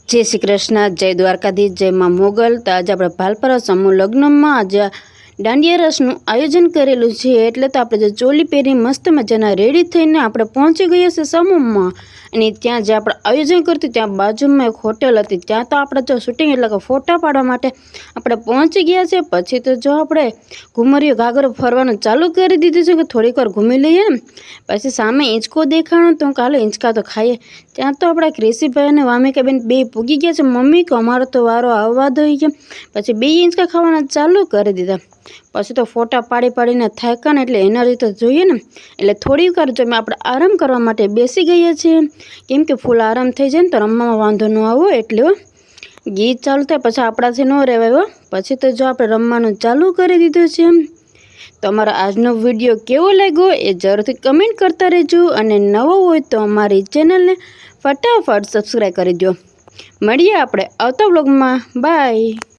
जय श्री कृष्ण, जय द्वारकाधीश, जय मां मोगल। तो आज આપણે ભાલપરા સમૂહ લગ્નમાં આજે દાંડિયા રસનું આયોજન કરેલું છે। એટલે તો આપણે જે ચોલી પહેરી મસ્ત મજાના રેડી થઈને આપણે પહોંચી ગયા છે સમૂહમાં। અને ત્યાં જે આપણે આયોજન કરતું ત્યાં બાજુમાં એક હોટેલ હતી, ત્યાં તો આપણે જો શૂટિંગ એટલે કે ફોટા પાડવા માટે આપણે પહોંચી ગયા છે। પછી તો જો આપણે ઘુમરીઓ ઘાઘરો ફરવાનું ચાલુ કરી દીધું છે કે થોડીક વાર ઘૂમી લઈએ ને। પછી સામે હિંચકો દેખાણો તો કાલે હિંચકા તો ખાઈએ। ત્યાં તો આપણા ક્રિશીભાઈ અને વામિકાબેન બે પૂગી ગયા છે। મમ્મી કે અમારો તો વારો આવવા દઈ ગયા। પછી બે હિંચકા ખાવાના ચાલુ કરી દીધા। પછી તો ફોટા પાડીને થાક્યા ને એટલે એનર્જી તો જોઈએ ને, એટલે થોડી વાર જો આપણે આરામ કરવા માટે બેસી ગયા છીએ, કેમ કે ફૂલ આરામ થઈ જાય ને તો રમવામાં વાંધો ન આવો એટલે ગીત ચાલુ થાય પછી આપણાથી ન રહેવાય। પછી તો જો આપણે રમવાનું ચાલુ કરી દીધું છે। તો અમારો આજનો વિડીયો કેવો લાગ્યો એ જરૂરથી કમેન્ટ કરતા રહેજો, અને નવો હોય તો અમારી ચેનલને ફટાફટ સબસ્ક્રાઈબ કરી દો। મળીએ આપણે આવતા વ્લોગમાં, બાય।